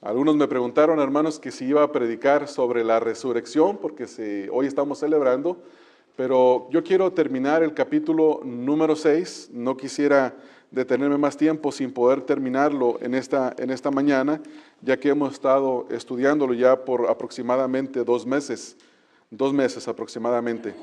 Algunos me preguntaron, hermanos, que si iba a predicar sobre la resurrección, porque hoy estamos celebrando, pero yo quiero terminar el capítulo número 6. No quisiera detenerme más tiempo sin poder terminarlo en esta mañana, ya que hemos estado estudiándolo ya por aproximadamente 2 meses, 2 meses aproximadamente.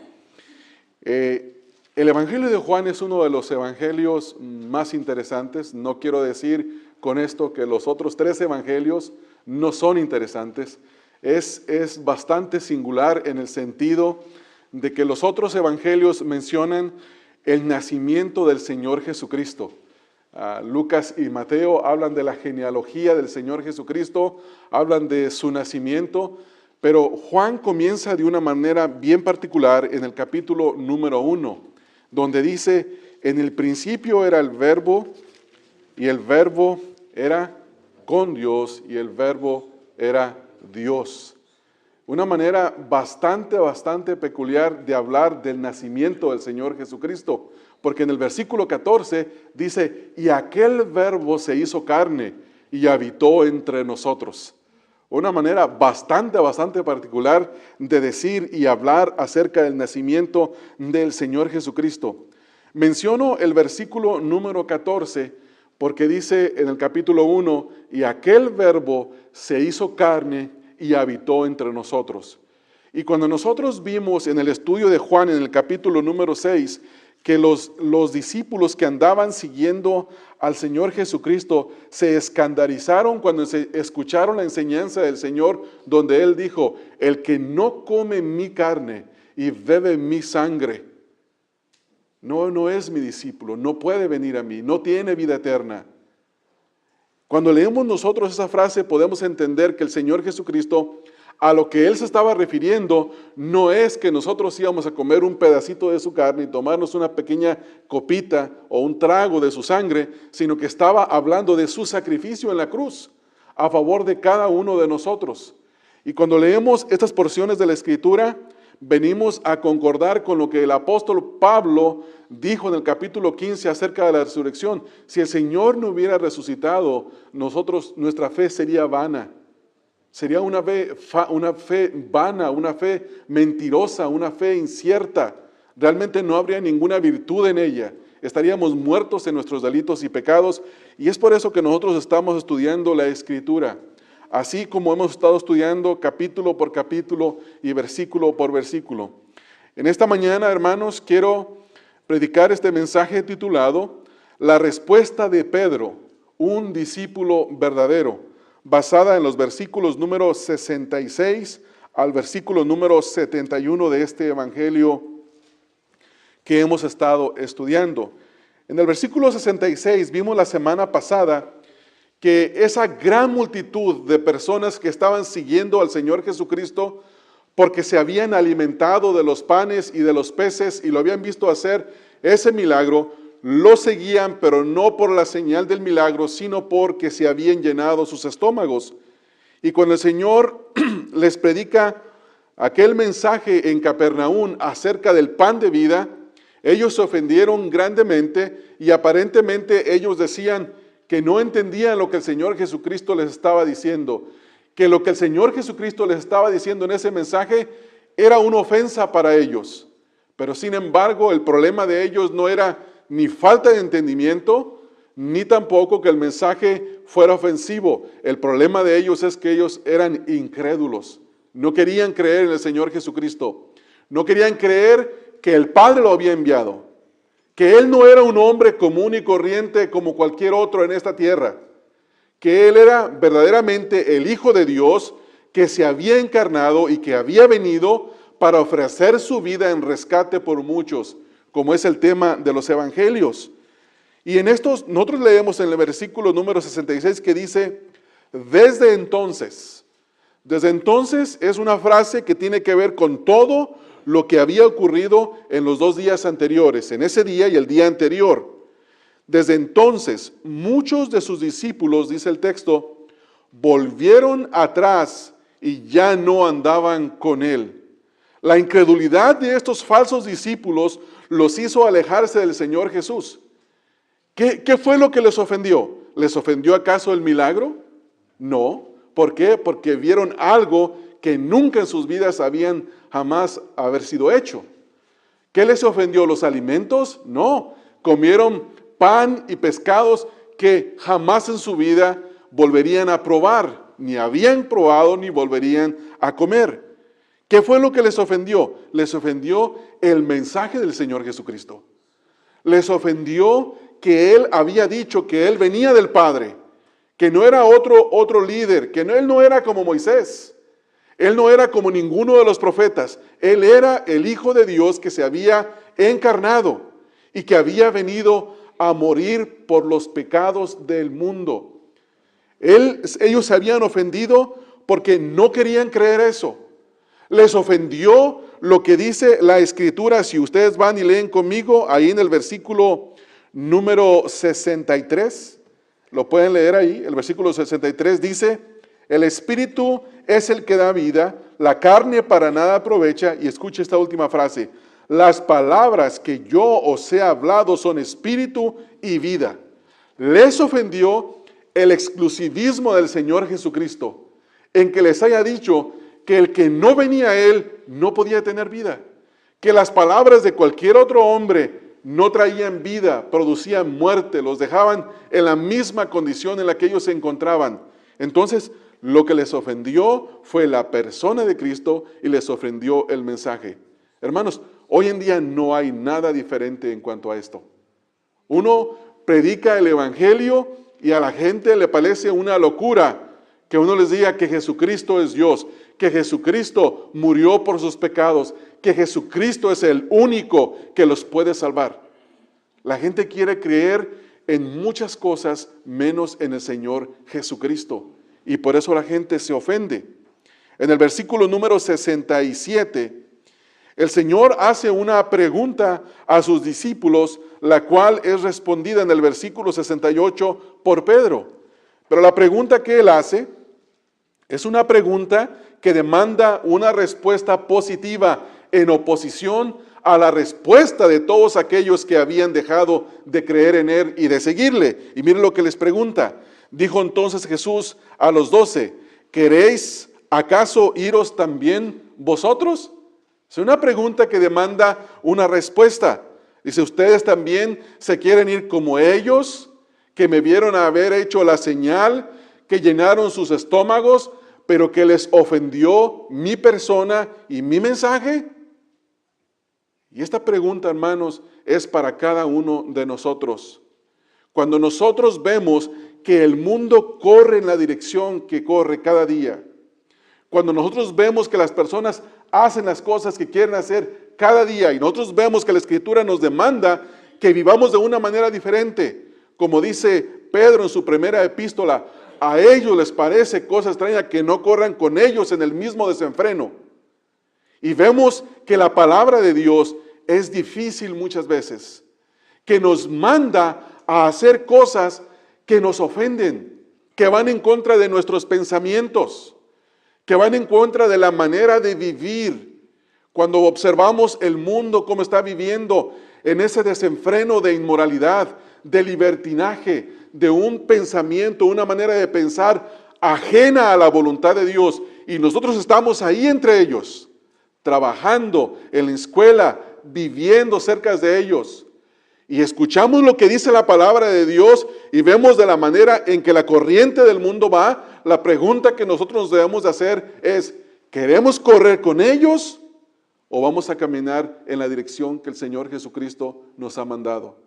El Evangelio de Juan es uno de los evangelios más interesantes. No quiero decir con esto que los otros 3 evangelios no son interesantes. Es bastante singular en el sentido de que los otros evangelios mencionan el nacimiento del Señor Jesucristo. Lucas y Mateo hablan de la genealogía del Señor Jesucristo, hablan de su nacimiento, pero Juan comienza de una manera bien particular en el capítulo número 1, donde dice: en el principio era el Verbo, y el Verbo era con Dios, y el Verbo era Dios. Una manera bastante peculiar de hablar del nacimiento del Señor Jesucristo, porque en el versículo 14 dice: y aquel Verbo se hizo carne y habitó entre nosotros. Una manera bastante particular de decir y hablar acerca del nacimiento del Señor Jesucristo. Menciono el versículo número 14 porque dice en el capítulo 1: y aquel Verbo se hizo carne y habitó entre nosotros. Y cuando nosotros vimos en el estudio de Juan en el capítulo número 6 que los discípulos que andaban siguiendo al Señor Jesucristo se escandalizaron cuando escucharon la enseñanza del Señor, donde Él dijo: el que no come mi carne y bebe mi sangre, no es mi discípulo, no puede venir a mí, no tiene vida eterna. Cuando leemos nosotros esa frase, podemos entender que el Señor Jesucristo, a lo que Él se estaba refiriendo, no es que nosotros íbamos a comer un pedacito de su carne y tomarnos una pequeña copita o un trago de su sangre, sino que estaba hablando de su sacrificio en la cruz, a favor de cada uno de nosotros. Y cuando leemos estas porciones de la Escritura, venimos a concordar con lo que el apóstol Pablo dijo en el capítulo 15 acerca de la resurrección. Si el Señor no hubiera resucitado, nuestra fe sería vana. Sería una fe vana, una fe mentirosa, una fe incierta. Realmente no habría ninguna virtud en ella. Estaríamos muertos en nuestros delitos y pecados. Y es por eso que nosotros estamos estudiando la Escritura. Así como hemos estado estudiando capítulo por capítulo y versículo por versículo. En esta mañana, hermanos, quiero predicar este mensaje titulado La respuesta de Pedro, un discípulo verdadero, basada en los versículos número 66 al versículo número 71 de este evangelio que hemos estado estudiando. En el versículo 66 vimos la semana pasada que esa gran multitud de personas que estaban siguiendo al Señor Jesucristo porque se habían alimentado de los panes y de los peces y lo habían visto hacer ese milagro, lo seguían, pero no por la señal del milagro, sino porque se habían llenado sus estómagos. Y cuando el Señor les predica aquel mensaje en Capernaum acerca del pan de vida, ellos se ofendieron grandemente y aparentemente ellos decían que no entendían lo que el Señor Jesucristo les estaba diciendo, que lo que el Señor Jesucristo les estaba diciendo en ese mensaje era una ofensa para ellos. Pero sin embargo, el problema de ellos no era ni falta de entendimiento, ni tampoco que el mensaje fuera ofensivo. El problema de ellos es que ellos eran incrédulos. No querían creer en el Señor Jesucristo. No querían creer que el Padre lo había enviado. Que Él no era un hombre común y corriente como cualquier otro en esta tierra, que Él era verdaderamente el Hijo de Dios, que se había encarnado y que había venido para ofrecer su vida en rescate por muchos, como es el tema de los evangelios. Y en estos, nosotros leemos en el versículo número 66 que dice: desde entonces es una frase que tiene que ver con todo lo que había ocurrido en los 2 días anteriores, en ese día y el día anterior. Desde entonces, muchos de sus discípulos, dice el texto, volvieron atrás y ya no andaban con Él. La incredulidad de estos falsos discípulos los hizo alejarse del Señor Jesús. ¿Qué fue lo que les ofendió? ¿Les ofendió acaso el milagro? No, ¿Por qué? Porque vieron algo que nunca en sus vidas habían jamás haber sido hecho. ¿Qué les ofendió? ¿Los alimentos? No, comieron pan y pescados que jamás en su vida volverían a probar, ni habían probado ni volverían a comer. ¿Qué fue lo que les ofendió? Les ofendió el mensaje del Señor Jesucristo. Les ofendió que Él había dicho que Él venía del Padre, que no era otro líder, que Él no era como Moisés. Él no era como ninguno de los profetas. Él era el Hijo de Dios que se había encarnado y que había venido a morir por los pecados del mundo. Ellos se habían ofendido porque no querían creer eso. Les ofendió lo que dice la Escritura. Si ustedes van y leen conmigo, ahí en el versículo número 63, lo pueden leer ahí, el versículo 63 dice: el Espíritu es el que da vida, la carne para nada aprovecha. Y escuche esta última frase: las palabras que yo os he hablado son espíritu y vida. Les ofendió el exclusivismo del Señor Jesucristo, en que les haya dicho que el que no venía a Él no podía tener vida, que las palabras de cualquier otro hombre no traían vida, producían muerte, los dejaban en la misma condición en la que ellos se encontraban. Entonces, lo que les ofendió fue la persona de Cristo y les ofendió el mensaje. Hermanos, hoy en día no hay nada diferente en cuanto a esto. Uno predica el Evangelio y a la gente le parece una locura que uno les diga que Jesucristo es Dios, que Jesucristo murió por sus pecados, que Jesucristo es el único que los puede salvar. La gente quiere creer en muchas cosas menos en el Señor Jesucristo. Y por eso la gente se ofende. En el versículo número 67, el Señor hace una pregunta a sus discípulos, la cual es respondida en el versículo 68 por Pedro. Pero la pregunta que Él hace es una pregunta que demanda una respuesta positiva en oposición a la respuesta de todos aquellos que habían dejado de creer en Él y de seguirle. Y miren lo que les pregunta. Dijo entonces Jesús a los 12, ¿queréis acaso iros también vosotros? Es una pregunta que demanda una respuesta. Dice, ¿ustedes también se quieren ir como ellos, que me vieron haber hecho la señal, que llenaron sus estómagos, pero que les ofendió mi persona y mi mensaje? Y esta pregunta, hermanos, es para cada uno de nosotros. Cuando nosotros vemos que el mundo corre en la dirección que corre cada día, cuando nosotros vemos que las personas hacen las cosas que quieren hacer cada día y nosotros vemos que la Escritura nos demanda que vivamos de una manera diferente, como dice Pedro en su primera epístola, a ellos les parece cosa extraña que no corran con ellos en el mismo desenfreno. Y vemos que la palabra de Dios es difícil muchas veces, que nos manda a hacer cosas que nos ofenden, que van en contra de nuestros pensamientos, que van en contra de la manera de vivir. Cuando observamos el mundo como está viviendo en ese desenfreno de inmoralidad, de libertinaje, de un pensamiento, una manera de pensar ajena a la voluntad de Dios, y nosotros estamos ahí entre ellos, trabajando en la escuela, viviendo cerca de ellos, y escuchamos lo que dice la palabra de Dios y vemos de la manera en que la corriente del mundo va. La pregunta que nosotros nos debemos de hacer es, ¿queremos correr con ellos o vamos a caminar en la dirección que el Señor Jesucristo nos ha mandado?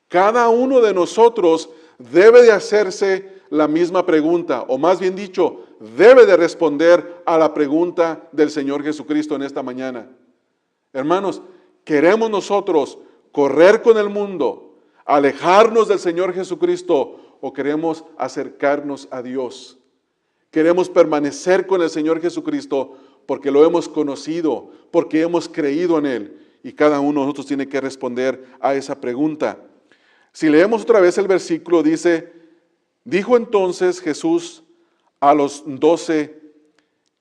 Cada uno de nosotros debe de hacerse la misma pregunta, o más bien dicho, debe de responder a la pregunta del Señor Jesucristo en esta mañana. Hermanos, ¿queremos nosotros correr con el mundo, alejarnos del Señor Jesucristo, o queremos acercarnos a Dios? Queremos permanecer con el Señor Jesucristo porque lo hemos conocido, porque hemos creído en Él. Y cada uno de nosotros tiene que responder a esa pregunta. Si leemos otra vez el versículo, dice, dijo entonces Jesús a los 12,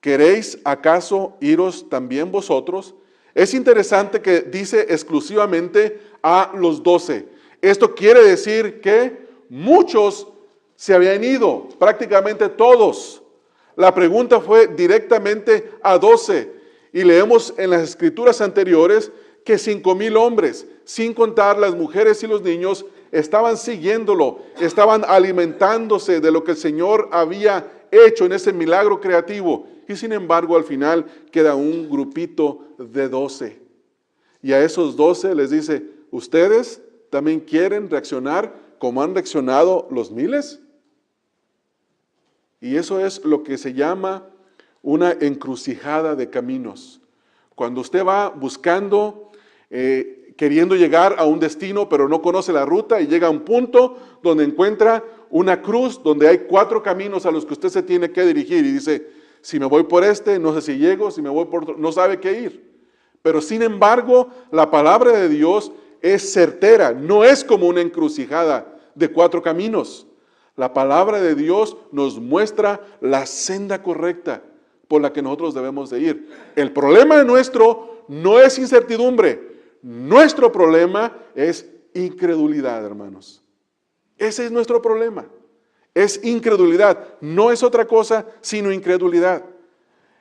¿queréis acaso iros también vosotros? Es interesante que dice exclusivamente a los 12. Esto quiere decir que muchos se habían ido, prácticamente todos. La pregunta fue directamente a 12. Y leemos en las escrituras anteriores que 5,000 hombres, sin contar las mujeres y los niños, estaban siguiéndolo, estaban alimentándose de lo que el Señor había hecho en ese milagro creativo. Y sin embargo, al final queda un grupito de 12. Y a esos 12 les dice, ¿ustedes también quieren reaccionar como han reaccionado los miles? Y eso es lo que se llama una encrucijada de caminos. Cuando usted va buscando, queriendo llegar a un destino, pero no conoce la ruta y llega a un punto donde encuentra una cruz, donde hay 4 caminos a los que usted se tiene que dirigir y dice, si me voy por este, no sé si llego, si me voy por otro, no sabe qué ir. Pero sin embargo, la palabra de Dios es certera, no es como una encrucijada de 4 caminos. La palabra de Dios nos muestra la senda correcta por la que nosotros debemos de ir. El problema nuestro no es incertidumbre, nuestro problema es incredulidad, hermanos. Ese es nuestro problema, es incredulidad, no es otra cosa sino incredulidad.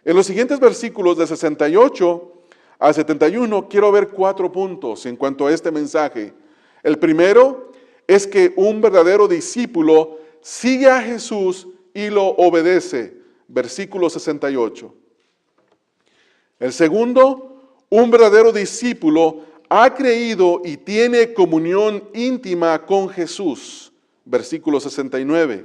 En los siguientes versículos de 68 a 71 quiero ver 4 puntos en cuanto a este mensaje. El primero es que un verdadero discípulo sigue a Jesús y lo obedece. Versículo 68. El segundo, un verdadero discípulo ha creído y tiene comunión íntima con Jesús. Versículo 69.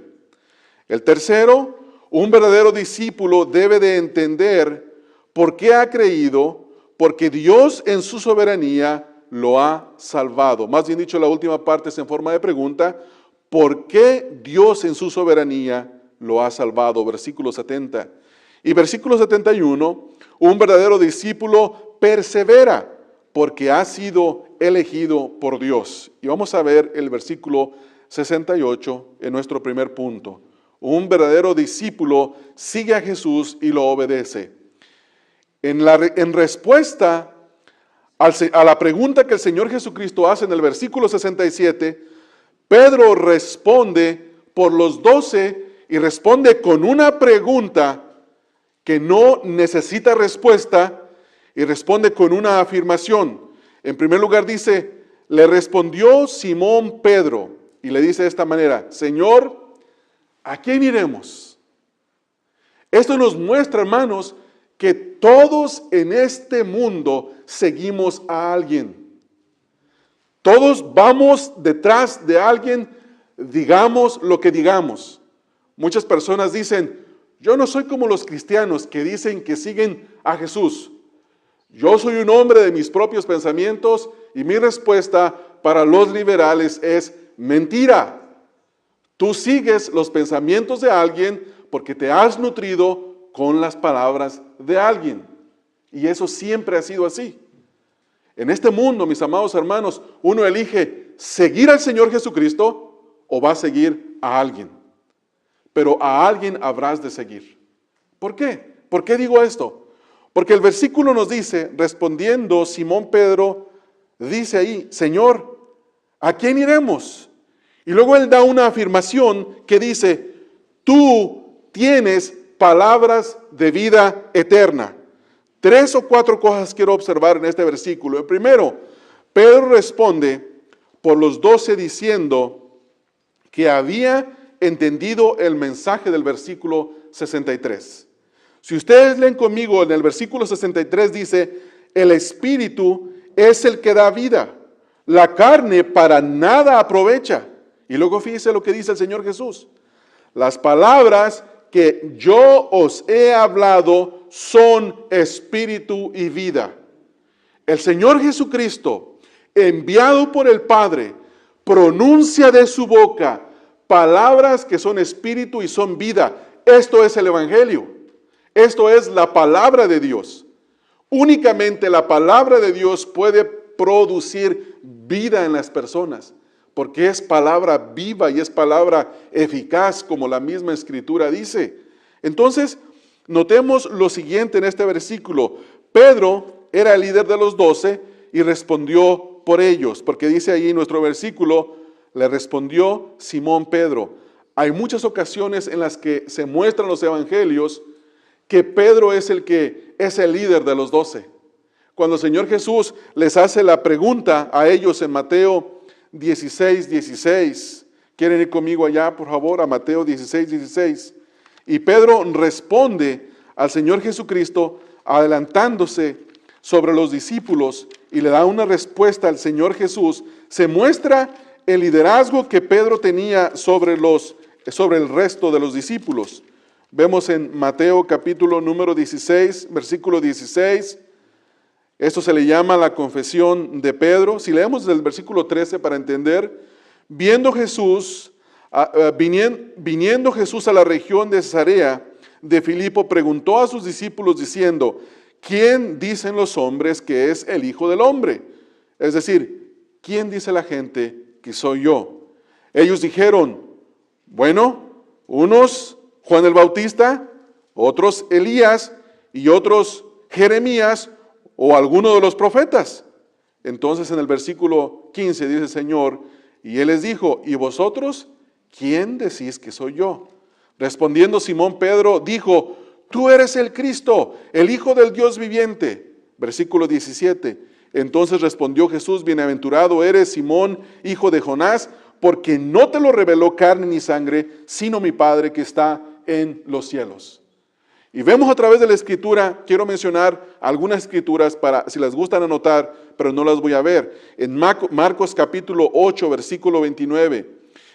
El tercero, un verdadero discípulo debe de entender por qué ha creído, porque Dios en su soberanía lo ha salvado. Más bien dicho, la última parte es en forma de pregunta. ¿Por qué Dios en su soberanía lo ha salvado? Versículo 70. Y versículo 71, un verdadero discípulo persevera porque ha sido elegido por Dios. Y vamos a ver el versículo 68 en nuestro primer punto. Un verdadero discípulo sigue a Jesús y lo obedece. En respuesta a la pregunta que el Señor Jesucristo hace en el versículo 67, Pedro responde por los 12 y responde con una pregunta que no necesita respuesta y responde con una afirmación. En primer lugar dice, le respondió Simón Pedro y le dice de esta manera, Señor, ¿a quién iremos? Esto nos muestra, hermanos, que todos en este mundo seguimos a alguien. Todos vamos detrás de alguien, digamos lo que digamos. Muchas personas dicen, yo no soy como los cristianos que dicen que siguen a Jesús. Yo soy un hombre de mis propios pensamientos y mi respuesta para los liberales es mentira. Tú sigues los pensamientos de alguien porque te has nutrido con las palabras de alguien. Y eso siempre ha sido así. En este mundo, mis amados hermanos, uno elige seguir al Señor Jesucristo o va a seguir a alguien. Pero a alguien habrás de seguir. ¿Por qué? ¿Por qué digo esto? Porque el versículo nos dice, respondiendo Simón Pedro, dice ahí, Señor, ¿a quién iremos? Y luego él da una afirmación que dice, tú tienes palabras de vida eterna. 3 o 4 cosas quiero observar en este versículo. El primero, Pedro responde por los 12 diciendo que había entendido el mensaje del versículo 63. Si ustedes leen conmigo en el versículo 63 dice, el Espíritu es el que da vida, la carne para nada aprovecha. Y luego fíjese lo que dice el Señor Jesús. Las palabras que yo os he hablado son espíritu y vida. El Señor Jesucristo, enviado por el Padre, pronuncia de su boca palabras que son espíritu y son vida. Esto es el Evangelio. Esto es la palabra de Dios. Únicamente la palabra de Dios puede producir vida en las personas, porque es palabra viva y es palabra eficaz, como la misma Escritura dice. Entonces, notemos lo siguiente en este versículo. Pedro era el líder de los 12 y respondió por ellos, porque dice ahí en nuestro versículo, le respondió Simón Pedro, hay muchas ocasiones en las que se muestran los evangelios que Pedro es el que es el líder de los 12. Cuando el Señor Jesús les hace la pregunta a ellos en Mateo 16:16, ¿quieren ir conmigo allá, por favor, a Mateo 16:16? Y Pedro responde al Señor Jesucristo adelantándose sobre los discípulos y le da una respuesta al Señor Jesús. Se muestra el liderazgo que Pedro tenía sobre el resto de los discípulos. Vemos en Mateo capítulo número 16, versículo 16. Esto se le llama la confesión de Pedro. Si leemos del versículo 13 para entender, viniendo Jesús a la región de Cesarea de Filipo, preguntó a sus discípulos diciendo, ¿quién dicen los hombres que es el Hijo del Hombre? Es decir, ¿quién dice la gente que soy yo? Ellos dijeron, bueno, unos Juan el Bautista, otros Elías y otros Jeremías o alguno de los profetas. Entonces en el versículo 15 dice el Señor, y Él les dijo, ¿y vosotros quién decís que soy yo? Respondiendo Simón Pedro dijo, tú eres el Cristo, el Hijo del Dios viviente. Versículo 17. Entonces respondió Jesús, bienaventurado eres Simón, hijo de Jonás, porque no te lo reveló carne ni sangre, sino mi Padre que está en los cielos. Y vemos a través de la Escritura, quiero mencionar algunas Escrituras para, si las gustan anotar, pero no las voy a ver. En Marcos capítulo 8, versículo 29,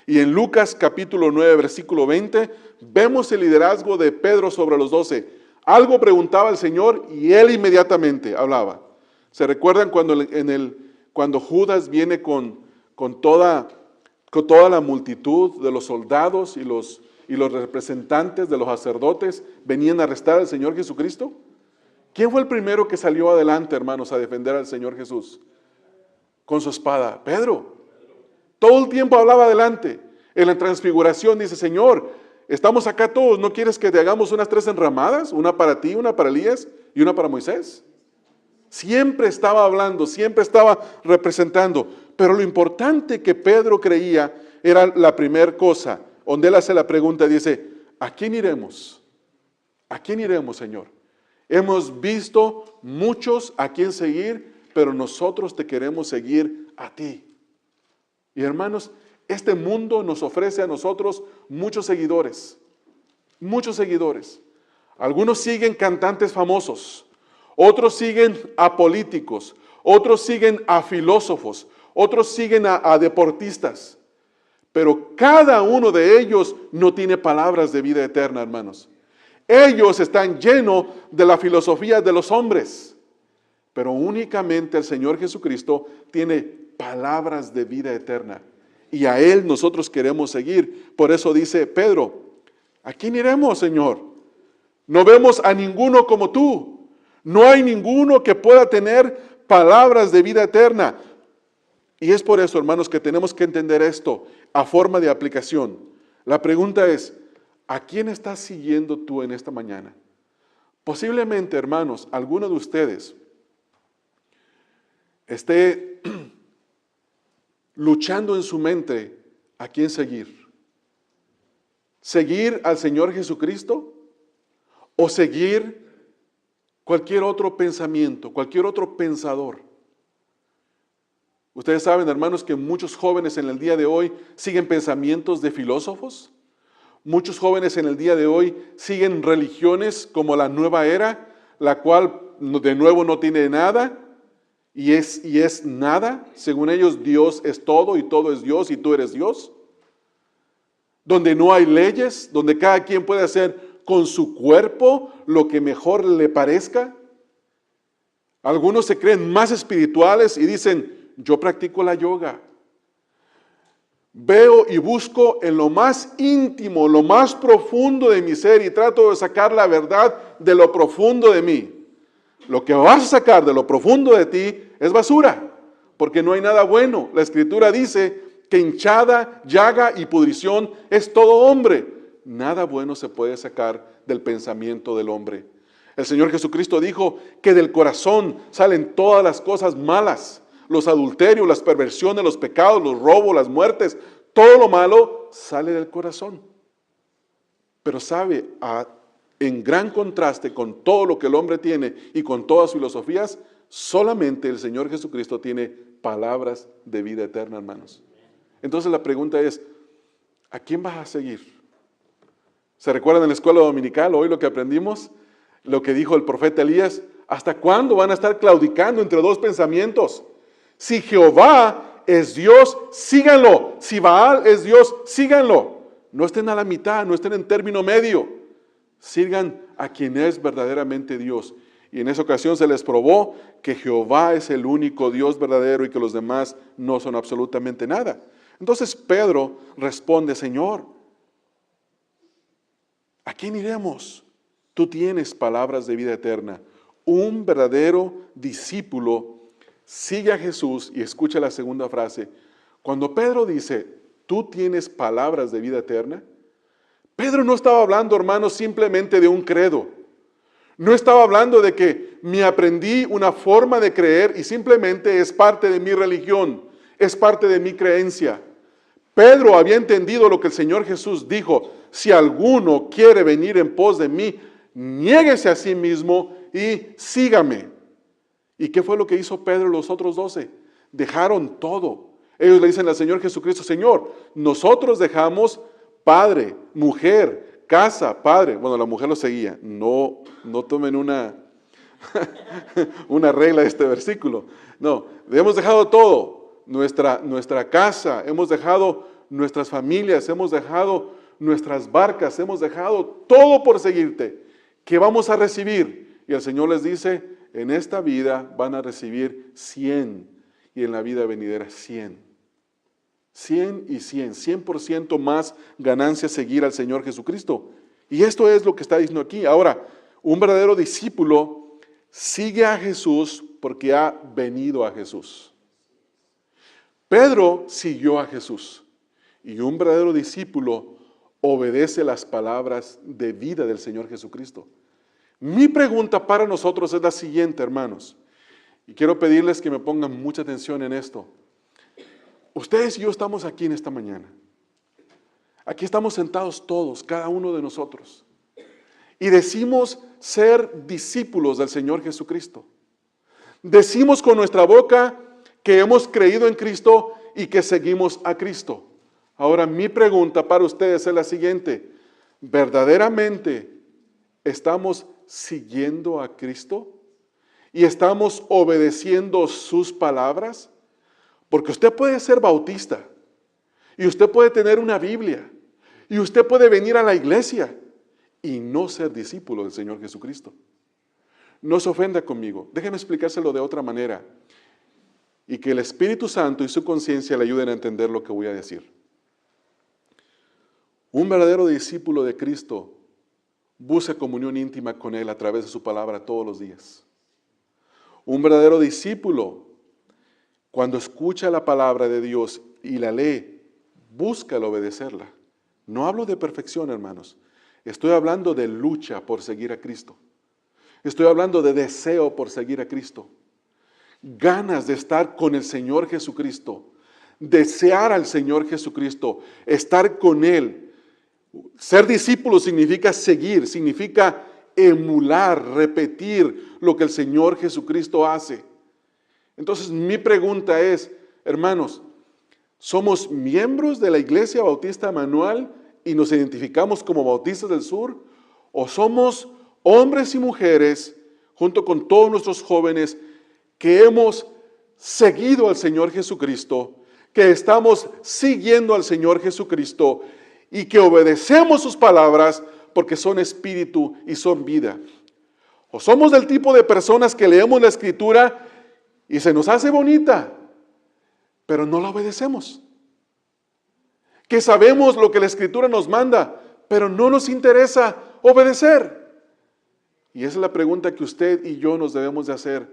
y en Lucas capítulo 9, versículo 20, vemos el liderazgo de Pedro sobre los 12. Algo preguntaba el Señor y él inmediatamente hablaba. ¿Se recuerdan cuando Judas viene con toda la multitud de los soldados y los representantes de los sacerdotes venían a arrestar al Señor Jesucristo? ¿Quién fue el primero que salió adelante, hermanos, a defender al Señor Jesús? Con su espada, Pedro. Todo el tiempo hablaba adelante. En la transfiguración dice, Señor, estamos acá todos, ¿no quieres que te hagamos unas 3 enramadas? Una para ti, una para Elías y una para Moisés. Siempre estaba hablando, siempre estaba representando. Pero lo importante que Pedro creía era la primera cosa, donde él hace la pregunta, dice, ¿a quién iremos? ¿A quién iremos, Señor? Hemos visto muchos a quién seguir, pero nosotros te queremos seguir a ti. Y hermanos, este mundo nos ofrece a nosotros muchos seguidores. Muchos seguidores. Algunos siguen cantantes famosos, otros siguen a políticos, otros siguen a filósofos, otros siguen a deportistas. Pero cada uno de ellos no tiene palabras de vida eterna, hermanos. Ellos están llenos de la filosofía de los hombres. Pero únicamente el Señor Jesucristo tiene palabras de vida eterna. Y a Él nosotros queremos seguir. Por eso dice Pedro, ¿a quién iremos, Señor? No vemos a ninguno como tú. No hay ninguno que pueda tener palabras de vida eterna. Y es por eso, hermanos, que tenemos que entender esto a forma de aplicación. La pregunta es, ¿a quién estás siguiendo tú en esta mañana? Posiblemente, hermanos, alguno de ustedes esté luchando en su mente a quién seguir. ¿Seguir al Señor Jesucristo? ¿O seguir cualquier otro pensamiento, cualquier otro pensador? Ustedes saben, hermanos, que muchos jóvenes en el día de hoy siguen pensamientos de filósofos. Muchos jóvenes en el día de hoy siguen religiones como la nueva era, la cual de nuevo no tiene nada y es nada. Según ellos, Dios es todo y todo es Dios y tú eres Dios. Donde no hay leyes, donde cada quien puede hacer con su cuerpo lo que mejor le parezca. Algunos se creen más espirituales y dicen, yo practico la yoga. Veo y busco en lo más íntimo, lo más profundo de mi ser y trato de sacar la verdad de lo profundo de mí. Lo que vas a sacar de lo profundo de ti es basura, porque no hay nada bueno. La Escritura dice que hinchada, llaga y pudrición es todo hombre. Nada bueno se puede sacar del pensamiento del hombre. El Señor Jesucristo dijo que del corazón salen todas las cosas malas. Los adulterios, las perversiones, los pecados, los robos, las muertes, todo lo malo sale del corazón. Pero sabe, en gran contraste con todo lo que el hombre tiene y con todas sus filosofías, solamente el Señor Jesucristo tiene palabras de vida eterna, hermanos. Entonces la pregunta es, ¿a quién vas a seguir? ¿Se recuerdan en la escuela dominical hoy lo que aprendimos? Lo que dijo el profeta Elías, ¿hasta cuándo van a estar claudicando entre dos pensamientos? Si Jehová es Dios, síganlo. Si Baal es Dios, síganlo. No estén a la mitad, no estén en término medio. Sigan a quien es verdaderamente Dios. Y en esa ocasión se les probó que Jehová es el único Dios verdadero y que los demás no son absolutamente nada. Entonces Pedro responde, Señor, ¿a quién iremos? Tú tienes palabras de vida eterna. Un verdadero discípulo sigue a Jesús y escucha la segunda frase. Cuando Pedro dice, tú tienes palabras de vida eterna, Pedro no estaba hablando, hermanos, simplemente de un credo. No estaba hablando de que me aprendí una forma de creer y simplemente es parte de mi religión, es parte de mi creencia. Pedro había entendido lo que el Señor Jesús dijo, si alguno quiere venir en pos de mí, niéguese a sí mismo y sígame. ¿Y qué fue lo que hizo Pedro y los otros 12? Dejaron todo. Ellos le dicen al Señor Jesucristo, Señor, nosotros dejamos padre, mujer, casa, padre. Bueno, la mujer lo seguía. No tomen una regla de este versículo. No, hemos dejado todo. Nuestra casa, hemos dejado nuestras familias, hemos dejado nuestras barcas, hemos dejado todo por seguirte. ¿Qué vamos a recibir? Y el Señor les dice, en esta vida van a recibir 100 y en la vida venidera 100. 100 y 100, 100% más ganancia seguir al Señor Jesucristo. Y esto es lo que está diciendo aquí. Ahora, un verdadero discípulo sigue a Jesús porque ha venido a Jesús. Pedro siguió a Jesús y un verdadero discípulo obedece las palabras de vida del Señor Jesucristo. Mi pregunta para nosotros es la siguiente, hermanos, y quiero pedirles que me pongan mucha atención en esto. Ustedes y yo estamos aquí en esta mañana. Aquí estamos sentados todos, cada uno de nosotros, y decimos ser discípulos del Señor Jesucristo. Decimos con nuestra boca que hemos creído en Cristo y que seguimos a Cristo. Ahora, mi pregunta para ustedes es la siguiente. ¿Verdaderamente estamos siguiendo a Cristo? ¿Y estamos obedeciendo sus palabras? Porque usted puede ser bautista, y usted puede tener una Biblia, y usted puede venir a la iglesia y no ser discípulo del Señor Jesucristo. No se ofenda conmigo, déjeme explicárselo de otra manera, y que el Espíritu Santo y su conciencia le ayuden a entender lo que voy a decir. Un verdadero discípulo de Cristo busca comunión íntima con Él a través de su palabra todos los días. Un verdadero discípulo, cuando escucha la palabra de Dios y la lee, busca el obedecerla. No hablo de perfección, hermanos. Estoy hablando de lucha por seguir a Cristo. Estoy hablando de deseo por seguir a Cristo. Ganas de estar con el Señor Jesucristo. Desear al Señor Jesucristo. Estar con Él. Ser discípulo significa seguir, significa emular, repetir lo que el Señor Jesucristo hace. Entonces mi pregunta es, hermanos, ¿somos miembros de la Iglesia Bautista Emanuel y nos identificamos como Bautistas del Sur? ¿O somos hombres y mujeres, junto con todos nuestros jóvenes, que hemos seguido al Señor Jesucristo, que estamos siguiendo al Señor Jesucristo y que obedecemos sus palabras porque son espíritu y son vida? ¿O somos del tipo de personas que leemos la Escritura y se nos hace bonita, pero no la obedecemos? Que sabemos lo que la Escritura nos manda, pero no nos interesa obedecer. Y esa es la pregunta que usted y yo nos debemos de hacer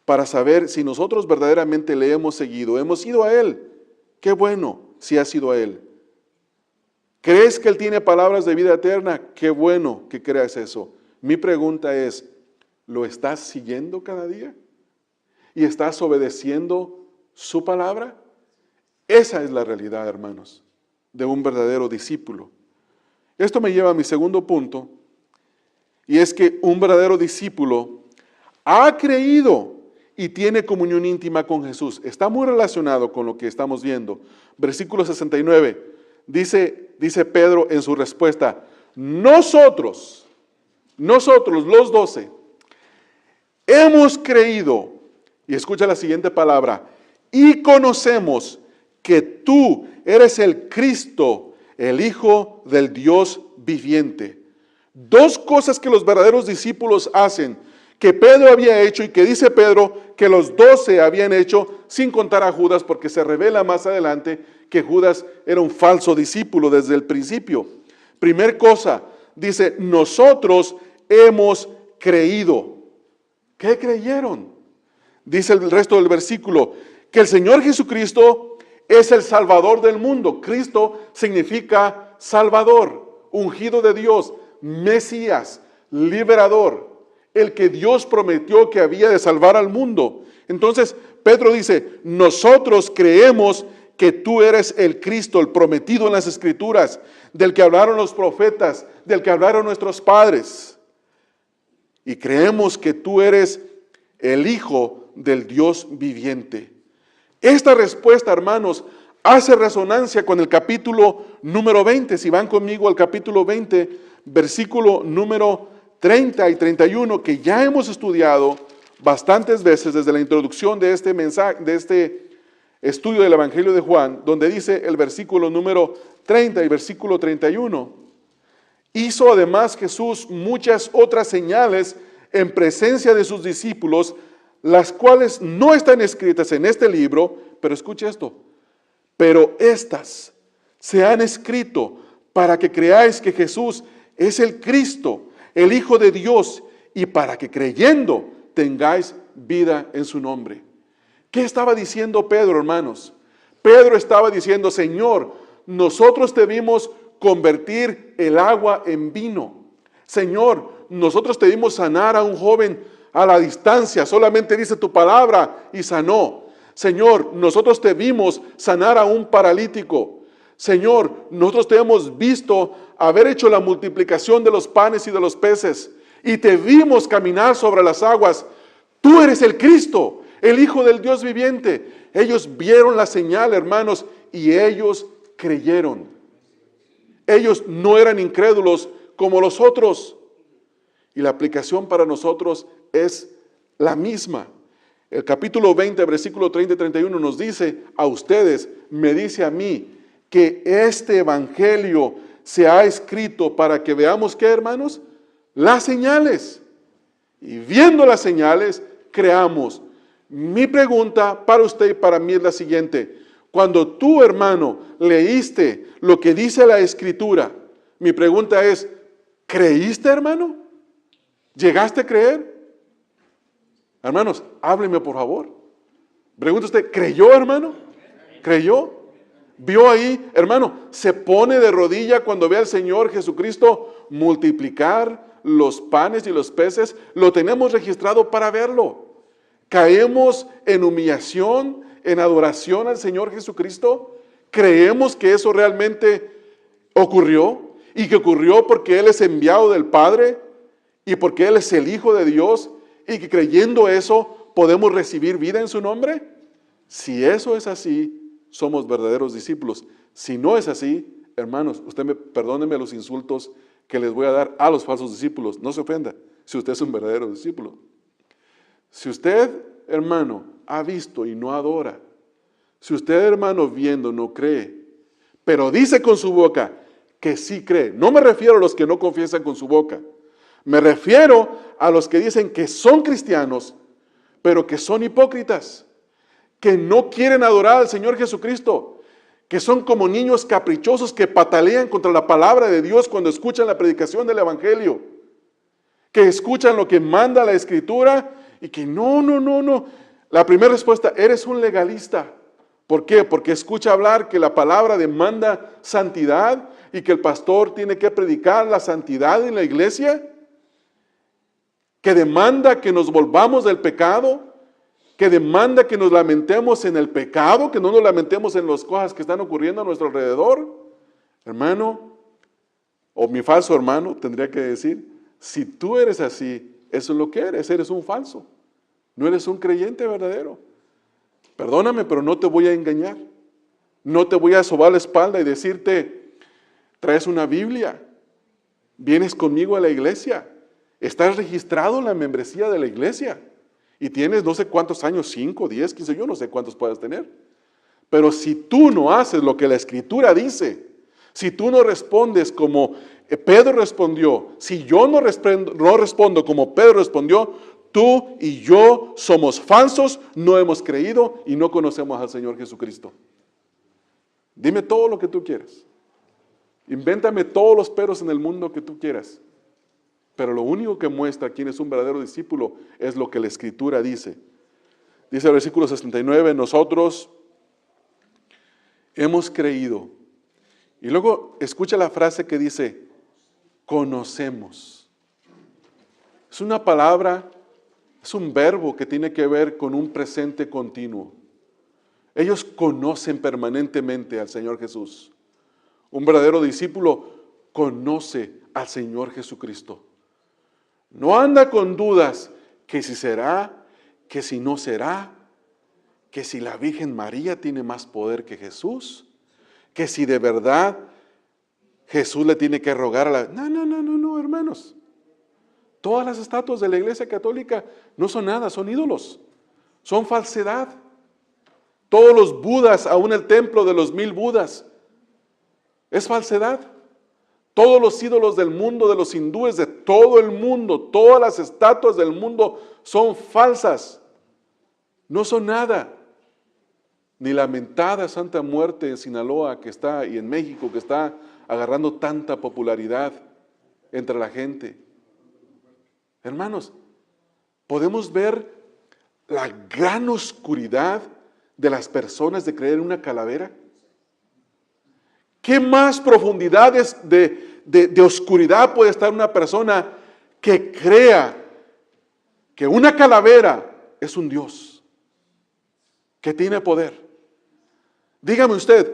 para saber si nosotros verdaderamente le hemos seguido, hemos ido a Él. Qué bueno si has ido a Él. ¿Crees que Él tiene palabras de vida eterna? Qué bueno que creas eso. Mi pregunta es, ¿lo estás siguiendo cada día? ¿Y estás obedeciendo su palabra? Esa es la realidad, hermanos. de un verdadero discípulo. Esto me lleva a mi segundo punto, y es que un verdadero discípulo ha creído y tiene comunión íntima con Jesús. Está muy relacionado con lo que estamos viendo. Versículo 69, dice Pedro en su respuesta, nosotros los 12, hemos creído, y escucha la siguiente palabra, y conocemos que tú eres el Cristo, el Hijo del Dios viviente. Dos cosas que los verdaderos discípulos hacen, que Pedro había hecho y que dice Pedro que los 12 habían hecho, sin contar a Judas, porque se revela más adelante que Judas era un falso discípulo desde el principio. Primer cosa, dice, nosotros hemos creído. ¿Qué creyeron? Dice el resto del versículo, que el Señor Jesucristo es el Salvador del mundo. Cristo significa Salvador, ungido de Dios, Mesías, liberador, el que Dios prometió que había de salvar al mundo. Entonces Pedro dice, nosotros creemos que tú eres el Cristo, el prometido en las Escrituras, del que hablaron los profetas, del que hablaron nuestros padres. Y creemos que tú eres el Hijo del Dios viviente. Esta respuesta, hermanos, hace resonancia con el capítulo número 20. Si van conmigo al capítulo 20, versículo número 30 y 31, que ya hemos estudiado bastantes veces desde la introducción de este mensaje, de este estudio del Evangelio de Juan, donde dice el versículo número 30 y versículo 31, hizo además Jesús muchas otras señales en presencia de sus discípulos, las cuales no están escritas en este libro, pero escuche esto, pero estas se han escrito para que creáis que Jesús es el Cristo, el Hijo de Dios, y para que creyendo tengáis vida en su nombre. ¿Qué estaba diciendo Pedro, hermanos? Pedro estaba diciendo, Señor, nosotros te vimos convertir el agua en vino. Señor, nosotros te vimos sanar a un joven a la distancia, solamente dice tu palabra y sanó. Señor, nosotros te vimos sanar a un paralítico. Señor, nosotros te hemos visto haber hecho la multiplicación de los panes y de los peces, y te vimos caminar sobre las aguas. Tú eres el Cristo, el Hijo del Dios viviente. Ellos vieron la señal, hermanos, y ellos creyeron. Ellos no eran incrédulos como los otros. Y la aplicación para nosotros es la misma. El capítulo 20, versículo 30 y 31 nos dice a ustedes, me dice a mí, que este evangelio se ha escrito para que veamos, ¿qué, hermanos? Las señales. Y viendo las señales, creamos. Mi pregunta para usted y para mí es la siguiente. Cuando tú, hermano, leíste lo que dice la Escritura, mi pregunta es, ¿creíste, hermano? ¿Llegaste a creer? Hermanos, hábleme por favor. Pregunta usted, ¿creyó, hermano? ¿Creyó? ¿Vio ahí, hermano? Se pone de rodilla cuando ve al Señor Jesucristo multiplicar los panes y los peces. Lo tenemos registrado para verlo. Caemos en humillación, en adoración al Señor Jesucristo. Creemos que eso realmente ocurrió y que ocurrió porque Él es enviado del Padre y porque Él es el Hijo de Dios y que creyendo eso podemos recibir vida en su nombre. Si eso es así, somos verdaderos discípulos. Si no es así, hermanos, perdónenme los insultos que les voy a dar a los falsos discípulos. No se ofenda si usted es un verdadero discípulo. Si usted, hermano, ha visto y no adora, si usted, hermano, viendo no cree, pero dice con su boca que sí cree, no me refiero a los que no confiesan con su boca, me refiero a los que dicen que son cristianos, pero que son hipócritas, que no quieren adorar al Señor Jesucristo, que son como niños caprichosos que patalean contra la palabra de Dios cuando escuchan la predicación del Evangelio, que escuchan lo que manda la Escritura y que no. La primera respuesta, eres un legalista. ¿Por qué? Porque escucha hablar que la palabra demanda santidad y que el pastor tiene que predicar la santidad en la iglesia, que demanda que nos volvamos del pecado, que demanda que nos lamentemos en el pecado, que no nos lamentemos en las cosas que están ocurriendo a nuestro alrededor. Hermano, o mi falso hermano, tendría que decir, si tú eres así, eso es lo que eres un falso. No eres un creyente verdadero. Perdóname, pero no te voy a engañar. No te voy a sobar la espalda y decirte, traes una Biblia, vienes conmigo a la iglesia, estás registrado en la membresía de la iglesia y tienes no sé cuántos años, 5, 10, 15, yo no sé cuántos puedas tener. Pero si tú no haces lo que la Escritura dice, si tú no respondes como Pedro respondió, si yo no respondo como Pedro respondió, tú y yo somos falsos, no hemos creído y no conocemos al Señor Jesucristo. Dime todo lo que tú quieras. Invéntame todos los peros en el mundo que tú quieras. Pero lo único que muestra quién es un verdadero discípulo es lo que la Escritura dice. Dice el versículo 69, nosotros hemos creído. Y luego escucha la frase que dice, conocemos. Es una palabra, es un verbo que tiene que ver con un presente continuo. Ellos conocen permanentemente al Señor Jesús. Un verdadero discípulo conoce al Señor Jesucristo. No anda con dudas que si será, que si no será, que si la Virgen María tiene más poder que Jesús, que si de verdad Jesús le tiene que rogar a la... No, hermanos. Todas las estatuas de la Iglesia Católica no son nada, son ídolos, son falsedad. Todos los Budas, aún el templo de los 1000 Budas, es falsedad. Todos los ídolos del mundo, de los hindúes, de todo el mundo, todas las estatuas del mundo son falsas. No son nada. Ni la mentada Santa Muerte en Sinaloa que está, y en México que está agarrando tanta popularidad entre la gente. Hermanos, podemos ver la gran oscuridad de las personas de creer en una calavera. ¿Qué más profundidades de oscuridad puede estar una persona que crea que una calavera es un Dios, que tiene poder? Dígame usted,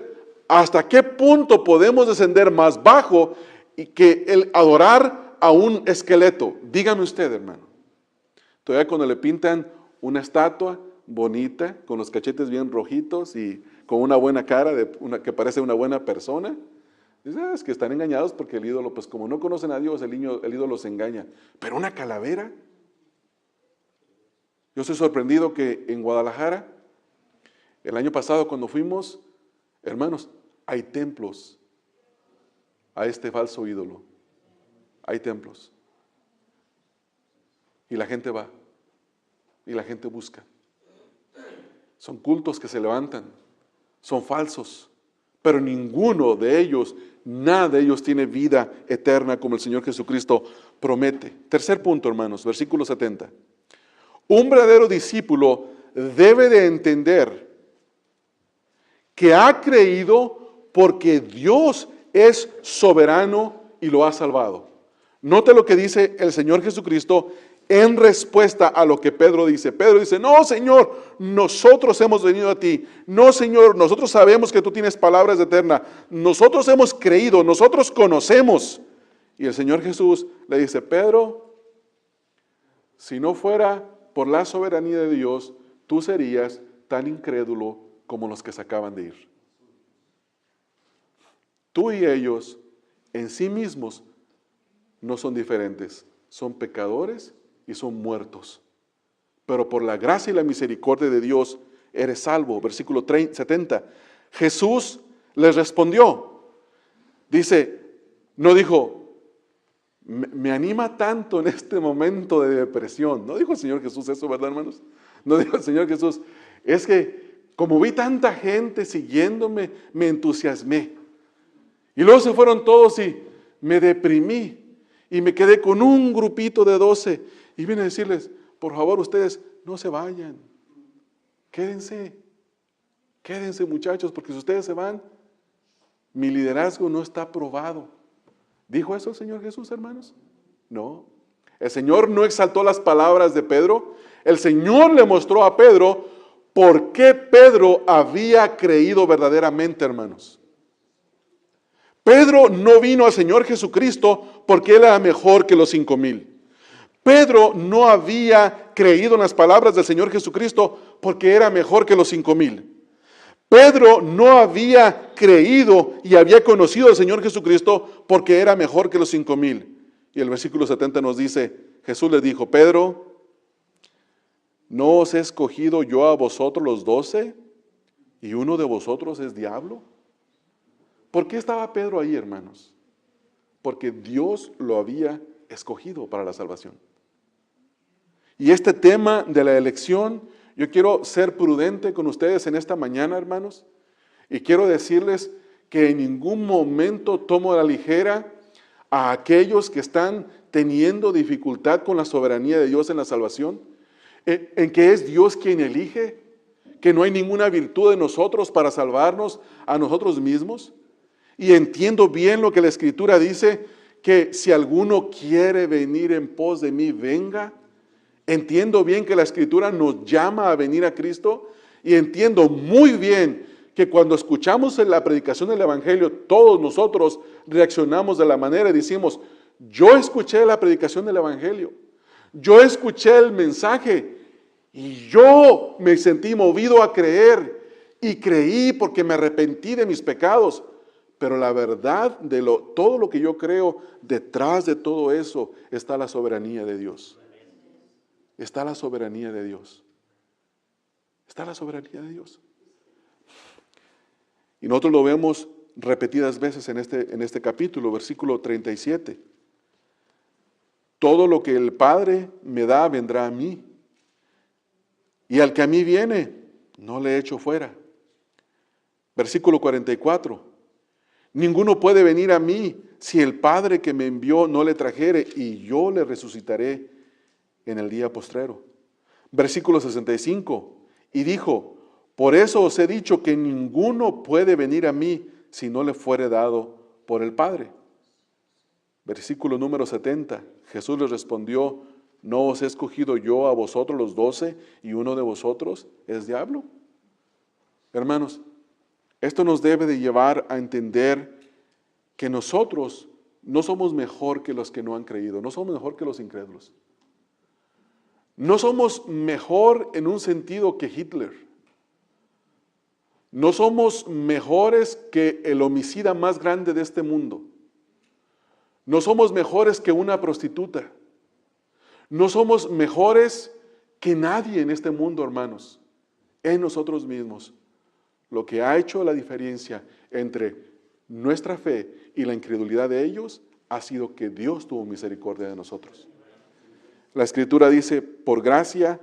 ¿hasta qué punto podemos descender más bajo y que el adorar a un esqueleto? Dígame usted, hermano. Todavía cuando le pintan una estatua bonita, con los cachetes bien rojitos y con una buena cara, que parece una buena persona, dice, es que están engañados porque el ídolo, pues como no conocen a Dios, el ídolo los engaña. Pero una calavera. Yo estoy sorprendido que en Guadalajara, el año pasado cuando fuimos, hermanos, hay templos a este falso ídolo. Hay templos. Y la gente va. Y la gente busca. Son cultos que se levantan. Son falsos. Pero ninguno de ellos, nada de ellos tiene vida eterna como el Señor Jesucristo promete. Tercer punto, hermanos, versículo 70. Un verdadero discípulo debe de entender que ha creído porque Dios es soberano y lo ha salvado. Note lo que dice el Señor Jesucristo en respuesta a lo que Pedro dice. Pedro dice, no, Señor, nosotros hemos venido a ti. No, Señor, nosotros sabemos que tú tienes palabras eternas. Nosotros hemos creído, nosotros conocemos. Y el Señor Jesús le dice, Pedro, si no fuera por la soberanía de Dios, tú serías tan incrédulo como los que se acaban de ir. Tú y ellos en sí mismos no son diferentes, son pecadores y son muertos. Pero por la gracia y la misericordia de Dios eres salvo. Versículo 70. Jesús les respondió. Dice, no dijo, me anima tanto en este momento de depresión. No dijo el Señor Jesús eso, ¿verdad, hermanos? No dijo el Señor Jesús, es que como vi tanta gente siguiéndome, me entusiasmé. Y luego se fueron todos y me deprimí. Y me quedé con un grupito de 12. Y vine a decirles, por favor, ustedes no se vayan. Quédense. Quédense, muchachos, porque si ustedes se van, mi liderazgo no está aprobado. ¿Dijo eso el Señor Jesús, hermanos? No. El Señor no exaltó las palabras de Pedro. El Señor le mostró a Pedro por qué Pedro había creído verdaderamente, hermanos. Pedro no vino al Señor Jesucristo porque Él era mejor que los 5,000. Pedro no había creído en las palabras del Señor Jesucristo porque era mejor que los 5,000. Pedro no había creído y había conocido al Señor Jesucristo porque era mejor que los 5,000. Y el versículo 70 nos dice, Jesús le dijo, Pedro, ¿no os he escogido yo a vosotros los 12? ¿Y uno de vosotros es diablo? ¿Por qué estaba Pedro ahí, hermanos? Porque Dios lo había escogido para la salvación. Y este tema de la elección, yo quiero ser prudente con ustedes en esta mañana, hermanos, y quiero decirles que en ningún momento tomo a la ligera a aquellos que están teniendo dificultad con la soberanía de Dios en la salvación, en que es Dios quien elige, que no hay ninguna virtud de nosotros para salvarnos a nosotros mismos. Y entiendo bien lo que la Escritura dice, que si alguno quiere venir en pos de mí, venga. Entiendo bien que la Escritura nos llama a venir a Cristo y entiendo muy bien que cuando escuchamos la predicación del Evangelio, todos nosotros reaccionamos de la manera y decimos, yo escuché la predicación del Evangelio, yo escuché el mensaje y yo me sentí movido a creer y creí porque me arrepentí de mis pecados. Pero la verdad de todo lo que yo creo, detrás de todo eso está la soberanía de Dios. Está la soberanía de Dios. Está la soberanía de Dios. Y nosotros lo vemos repetidas veces en este capítulo, versículo 37. Todo lo que el Padre me da vendrá a mí. Y al que a mí viene, no le echo fuera. Versículo 44. Ninguno puede venir a mí si el Padre que me envió no le trajere, y yo le resucitaré en el día postrero. Versículo 65. Y dijo, por eso os he dicho que ninguno puede venir a mí si no le fuere dado por el Padre. Versículo número 70. Jesús les respondió, ¿no os he escogido yo a vosotros los 12 y uno de vosotros es diablo? Hermanos, esto nos debe de llevar a entender que nosotros no somos mejor que los que no han creído, no somos mejor que los incrédulos. No somos mejor en un sentido que Hitler. No somos mejores que el homicida más grande de este mundo. No somos mejores que una prostituta. No somos mejores que nadie en este mundo, hermanos, en nosotros mismos. Lo que ha hecho la diferencia entre nuestra fe y la incredulidad de ellos ha sido que Dios tuvo misericordia de nosotros. La Escritura dice, por gracia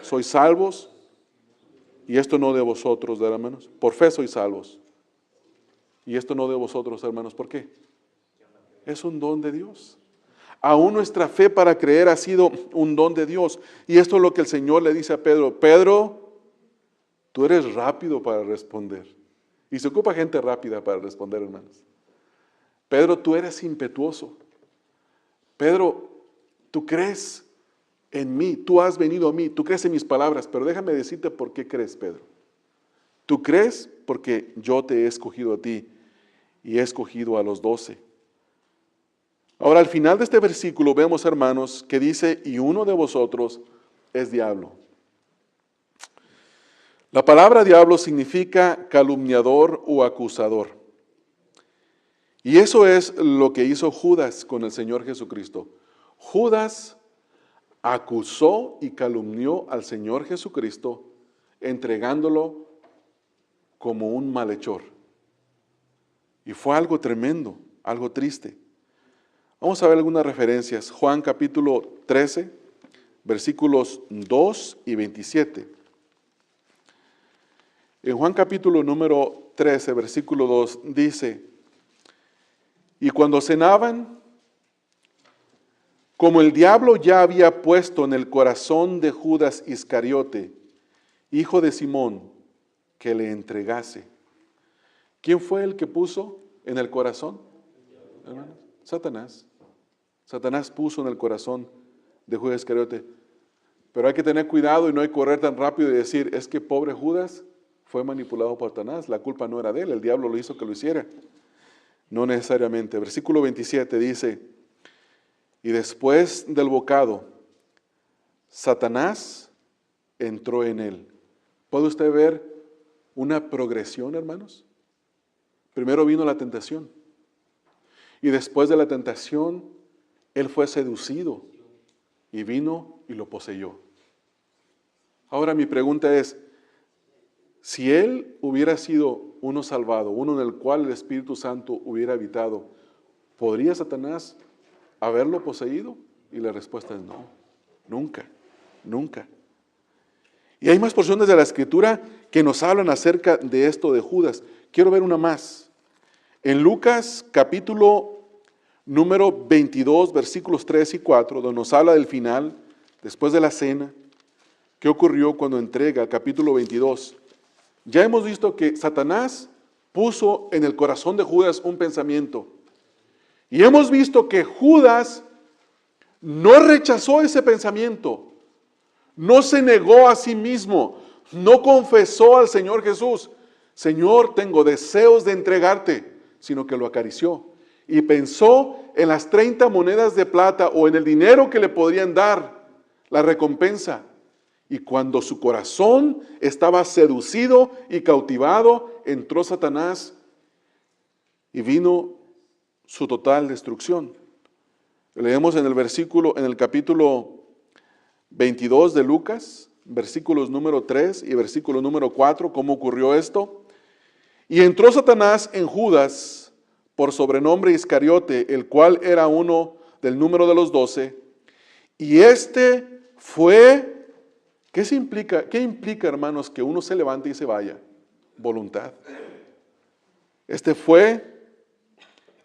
sois salvos, y esto no de vosotros, hermanos, por fe sois salvos. Y esto no de vosotros, hermanos, ¿por qué? Es un don de Dios. Aún nuestra fe para creer ha sido un don de Dios. Y esto es lo que el Señor le dice a Pedro, Pedro, tú eres rápido para responder. Y se ocupa gente rápida para responder, hermanos. Pedro, tú eres impetuoso. Pedro, tú crees en mí, tú has venido a mí, tú crees en mis palabras, pero déjame decirte por qué crees, Pedro. Tú crees porque yo te he escogido a ti y he escogido a los 12. Ahora, al final de este versículo vemos, hermanos, que dice, y uno de vosotros es diablo. La palabra diablo significa calumniador o acusador. Y eso es lo que hizo Judas con el Señor Jesucristo. Judas acusó y calumnió al Señor Jesucristo, entregándolo como un malhechor. Y fue algo tremendo, algo triste. Vamos a ver algunas referencias. Juan capítulo 13, versículos 2 y 27. En Juan capítulo número 13, versículo 2, dice, y cuando cenaban, como el diablo ya había puesto en el corazón de Judas Iscariote, hijo de Simón, que le entregase. ¿Quién fue el que puso en el corazón? ¿Hermanos? Satanás. Satanás puso en el corazón de Judas Iscariote. Pero hay que tener cuidado y no hay que correr tan rápido y decir, es que pobre Judas fue manipulado por Satanás, la culpa no era de él, el diablo lo hizo que lo hiciera. No necesariamente. Versículo 27 dice, y después del bocado, Satanás entró en él. ¿Puede usted ver una progresión, hermanos? Primero vino la tentación. Y después de la tentación, él fue seducido y vino y lo poseyó. Ahora mi pregunta es, si él hubiera sido uno salvado, uno en el cual el Espíritu Santo hubiera habitado, ¿podría Satanás haberlo poseído? Y la respuesta es no, nunca, nunca. Y hay más porciones de la Escritura que nos hablan acerca de esto de Judas. Quiero ver una más. En Lucas capítulo número 22, versículos 3 y 4, donde nos habla del final, después de la cena, ¿qué ocurrió cuando entrega? Capítulo 22. Ya hemos visto que Satanás puso en el corazón de Judas un pensamiento. Y hemos visto que Judas no rechazó ese pensamiento, no se negó a sí mismo, no confesó al Señor Jesús, Señor, tengo deseos de entregarte, sino que lo acarició y pensó en las 30 monedas de plata o en el dinero que le podrían dar, la recompensa. Y cuando su corazón estaba seducido y cautivado, entró Satanás y vino su total destrucción. Leemos en el capítulo 22 de Lucas, versículos número 3 y versículo número 4, cómo ocurrió esto. Y entró Satanás en Judas, por sobrenombre Iscariote, el cual era uno del número de los 12, y este fue... ¿Qué implica, hermanos, que uno se levante y se vaya? Voluntad. Este fue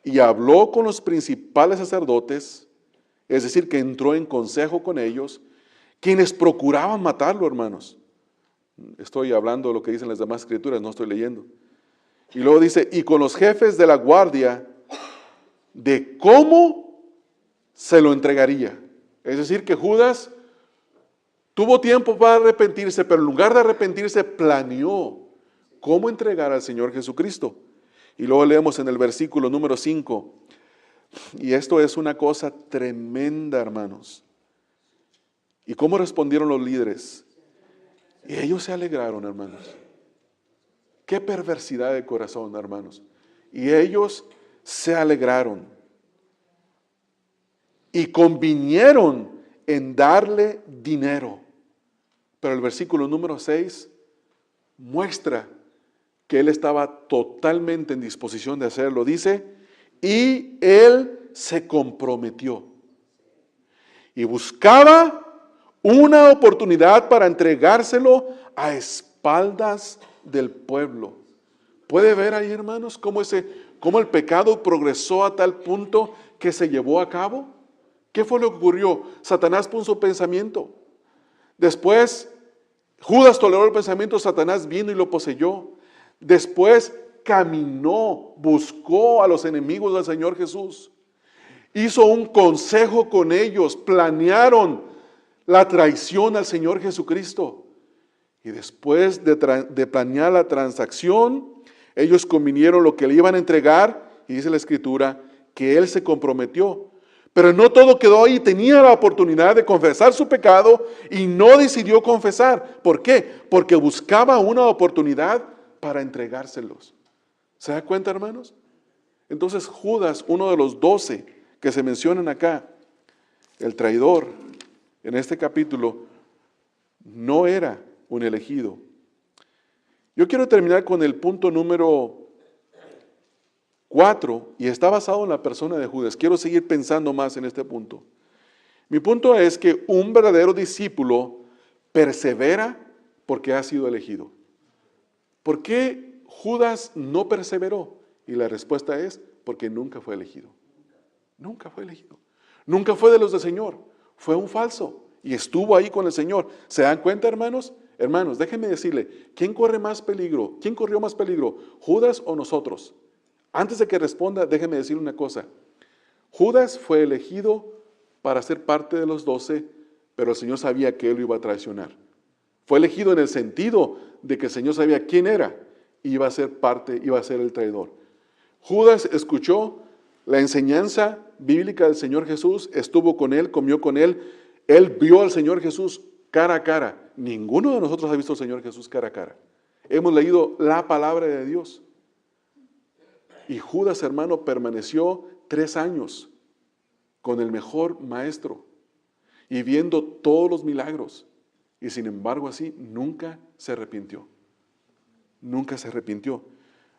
y habló con los principales sacerdotes, es decir, que entró en consejo con ellos, quienes procuraban matarlo, hermanos. Estoy hablando de lo que dicen las demás escrituras, no estoy leyendo. Y luego dice, y con los jefes de la guardia, de cómo se lo entregaría. Es decir, que Judas tuvo tiempo para arrepentirse, pero en lugar de arrepentirse, planeó cómo entregar al Señor Jesucristo. Y luego leemos en el versículo número 5, y esto es una cosa tremenda, hermanos. ¿Y cómo respondieron los líderes? Y ellos se alegraron, hermanos. Qué perversidad de corazón, hermanos. Y ellos se alegraron y convinieron en darle dinero. Pero el versículo número 6 muestra que él estaba totalmente en disposición de hacerlo. Dice, y él se comprometió y buscaba una oportunidad para entregárselo a espaldas del pueblo. ¿Puede ver ahí, hermanos, cómo el pecado progresó a tal punto que se llevó a cabo? ¿Qué fue lo que ocurrió? Satanás puso un pensamiento. Después, Judas toleró el pensamiento, Satanás vino y lo poseyó. Después caminó, buscó a los enemigos del Señor Jesús. Hizo un consejo con ellos, planearon la traición al Señor Jesucristo. Y después de planear la transacción, ellos convinieron lo que le iban a entregar, y dice la Escritura, que él se comprometió. Pero no todo quedó ahí, tenía la oportunidad de confesar su pecado y no decidió confesar. ¿Por qué? Porque buscaba una oportunidad para entregárselos. ¿Se da cuenta, hermanos? Entonces Judas, uno de los 12 que se mencionan acá, el traidor, en este capítulo, no era un elegido. Yo quiero terminar con el punto número 4, y está basado en la persona de Judas. Quiero seguir pensando más en este punto. Mi punto es que un verdadero discípulo persevera porque ha sido elegido. ¿Por qué Judas no perseveró? Y la respuesta es porque nunca fue elegido. Nunca fue elegido. Nunca fue de los del Señor. Fue un falso y estuvo ahí con el Señor. ¿Se dan cuenta, hermanos? Hermanos, déjenme decirle, ¿quién corre más peligro? ¿Quién corrió más peligro? ¿Judas o nosotros? Antes de que responda, déjeme decir una cosa. Judas fue elegido para ser parte de los 12, pero el Señor sabía que él lo iba a traicionar. Fue elegido en el sentido de que el Señor sabía quién era y iba a ser parte, iba a ser el traidor. Judas escuchó la enseñanza bíblica del Señor Jesús, estuvo con Él, comió con Él, él vio al Señor Jesús cara a cara. Ninguno de nosotros ha visto al Señor Jesús cara a cara. Hemos leído la palabra de Dios. Y Judas, hermano, permaneció 3 años con el mejor maestro y viendo todos los milagros. Y sin embargo así nunca se arrepintió. Nunca se arrepintió.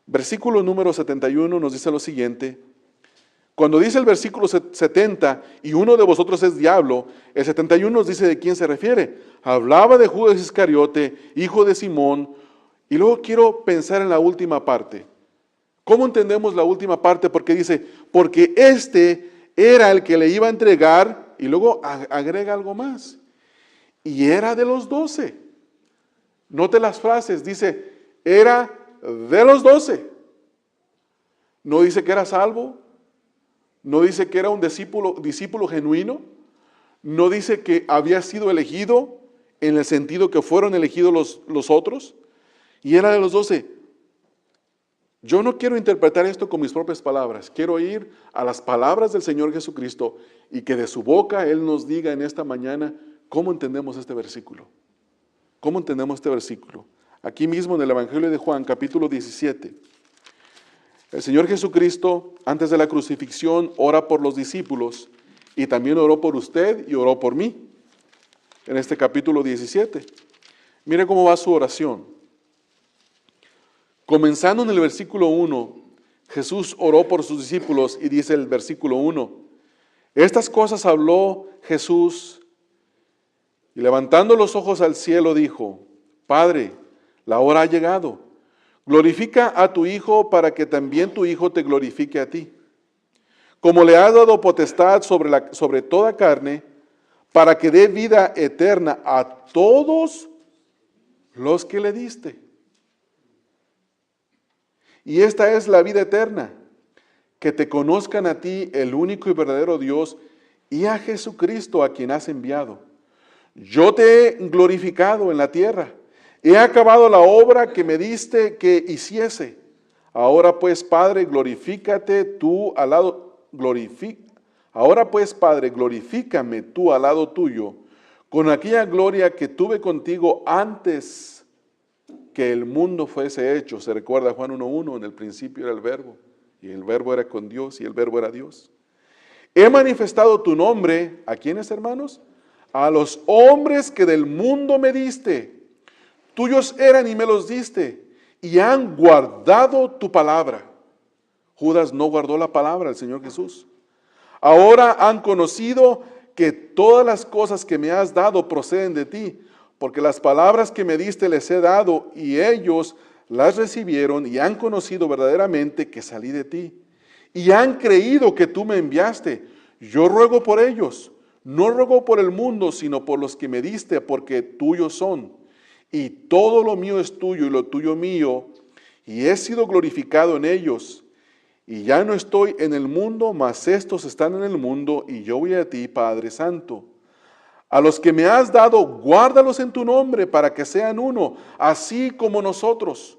Versículo número 71 nos dice lo siguiente. Cuando dice el versículo 70, y uno de vosotros es diablo, el 71 nos dice de quién se refiere. Hablaba de Judas Iscariote, hijo de Simón, y luego quiero pensar en la última parte. ¿Cómo entendemos la última parte? Porque dice, porque este era el que le iba a entregar, y luego agrega algo más. Y era de los 12. Note las frases, dice, era de los 12. No dice que era salvo, no dice que era un discípulo genuino, no dice que había sido elegido en el sentido que fueron elegidos los otros, y era de los 12. Yo no quiero interpretar esto con mis propias palabras, quiero ir a las palabras del Señor Jesucristo y que de su boca Él nos diga en esta mañana cómo entendemos este versículo. ¿Cómo entendemos este versículo? Aquí mismo en el Evangelio de Juan, capítulo 17. El Señor Jesucristo, antes de la crucifixión, ora por los discípulos y también oró por usted y oró por mí. En este capítulo 17. Mire cómo va su oración. Comenzando en el versículo 1, Jesús oró por sus discípulos y dice el versículo 1, estas cosas habló Jesús y levantando los ojos al cielo dijo, Padre, la hora ha llegado, glorifica a tu Hijo para que también tu Hijo te glorifique a ti. Como le has dado potestad sobre toda carne, para que dé vida eterna a todos los que le diste. Y esta es la vida eterna, que te conozcan a ti, el único y verdadero Dios, y a Jesucristo a quien has enviado. Yo te he glorificado en la tierra, he acabado la obra que me diste que hiciese. Ahora pues, Padre, glorifícate tú al lado, ahora pues, Padre, glorifícame tú al lado tuyo, con aquella gloria que tuve contigo antes que el mundo fuese hecho. Se recuerda Juan 1:1, en el principio era el verbo, y el verbo era con Dios, y el verbo era Dios. He manifestado tu nombre, ¿a quiénes, hermanos? A los hombres que del mundo me diste. Tuyos eran y me los diste, y han guardado tu palabra. Judas no guardó la palabra del Señor Jesús. Ahora han conocido que todas las cosas que me has dado proceden de ti, porque las palabras que me diste les he dado, y ellos las recibieron y han conocido verdaderamente que salí de ti, y han creído que tú me enviaste. Yo ruego por ellos, no ruego por el mundo, sino por los que me diste, porque tuyos son. Y todo lo mío es tuyo y lo tuyo mío, y he sido glorificado en ellos. Y ya no estoy en el mundo, mas estos están en el mundo, y yo voy a ti, Padre Santo. A los que me has dado, guárdalos en tu nombre, para que sean uno, así como nosotros.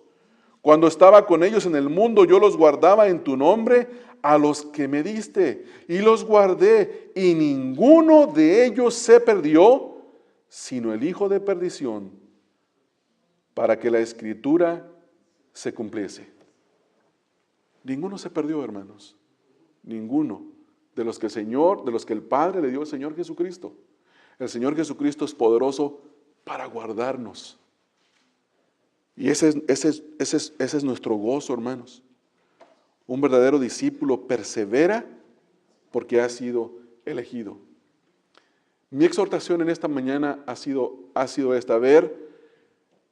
Cuando estaba con ellos en el mundo, yo los guardaba en tu nombre, a los que me diste, y los guardé, y ninguno de ellos se perdió, sino el hijo de perdición, para que la Escritura se cumpliese. Ninguno se perdió, hermanos. Ninguno de los que el Padre le dio al Señor Jesucristo. El Señor Jesucristo es poderoso para guardarnos. Y ese es nuestro gozo, hermanos. Un verdadero discípulo persevera porque ha sido elegido. Mi exhortación en esta mañana ha sido esta: ver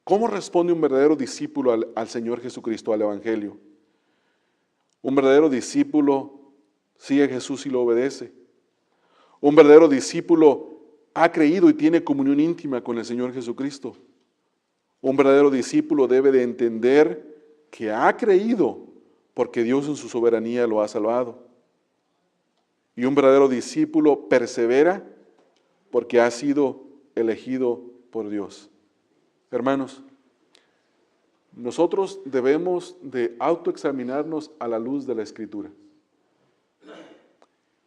cómo responde un verdadero discípulo al Señor Jesucristo, al Evangelio. Un verdadero discípulo sigue a Jesús y lo obedece. Un verdadero discípulo ha creído y tiene comunión íntima con el Señor Jesucristo. Un verdadero discípulo debe de entender que ha creído porque Dios en su soberanía lo ha salvado. Y un verdadero discípulo persevera porque ha sido elegido por Dios. Hermanos, nosotros debemos de autoexaminarnos a la luz de la Escritura.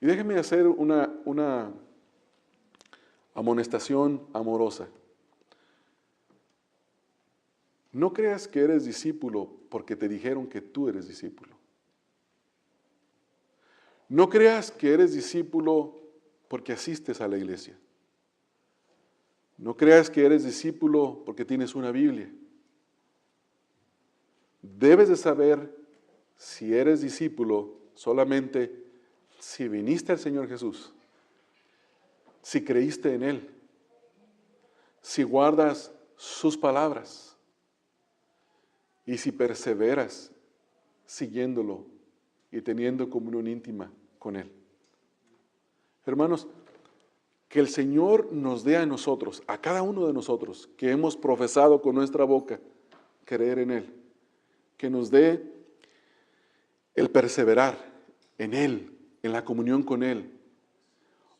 Y déjenme hacer una amonestación amorosa. No creas que eres discípulo porque te dijeron que tú eres discípulo. No creas que eres discípulo porque asistes a la iglesia. No creas que eres discípulo porque tienes una Biblia. Debes de saber si eres discípulo solamente si viniste al Señor Jesús, si creíste en Él, si guardas sus palabras y si perseveras siguiéndolo y teniendo comunión íntima con Él. Hermanos, que el Señor nos dé a nosotros, a cada uno de nosotros, que hemos profesado con nuestra boca creer en Él, que nos dé el perseverar en Él, en la comunión con Él,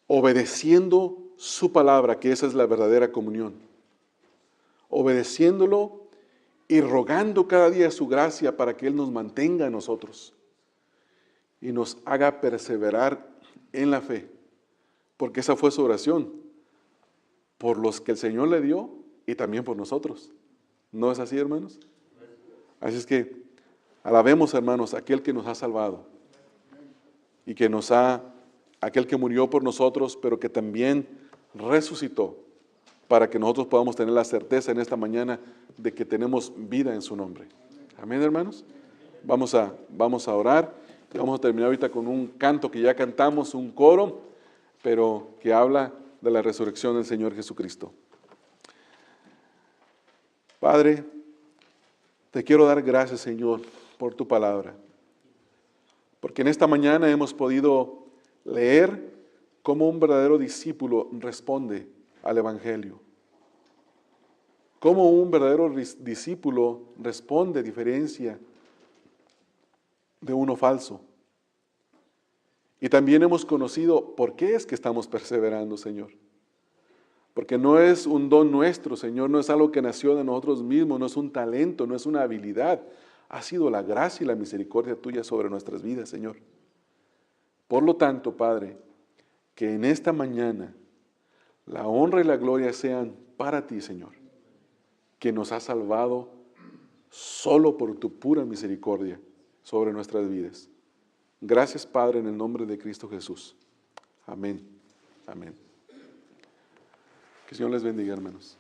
obedeciendo su palabra, que esa es la verdadera comunión, obedeciéndolo y rogando cada día su gracia para que Él nos mantenga a nosotros y nos haga perseverar en la fe, porque esa fue su oración, por los que el Señor le dio y también por nosotros. ¿No es así, hermanos? Así es que alabemos, hermanos, a aquel que nos ha salvado y que aquel que murió por nosotros, pero que también resucitó para que nosotros podamos tener la certeza en esta mañana de que tenemos vida en su nombre. Amén, hermanos. Vamos a orar y vamos a terminar ahorita con un canto que ya cantamos, un coro, pero que habla de la resurrección del Señor Jesucristo. Padre, te quiero dar gracias, Señor, por tu palabra, porque en esta mañana hemos podido leer cómo un verdadero discípulo responde al Evangelio, cómo un verdadero discípulo responde, diferencia de uno falso. Y también hemos conocido por qué es que estamos perseverando, Señor. Porque no es un don nuestro, Señor, no es algo que nació de nosotros mismos, no es un talento, no es una habilidad. Ha sido la gracia y la misericordia tuya sobre nuestras vidas, Señor. Por lo tanto, Padre, que en esta mañana la honra y la gloria sean para ti, Señor, que nos has salvado solo por tu pura misericordia sobre nuestras vidas. Gracias, Padre, en el nombre de Cristo Jesús. Amén. Amén. Que el Señor les bendiga, hermanos.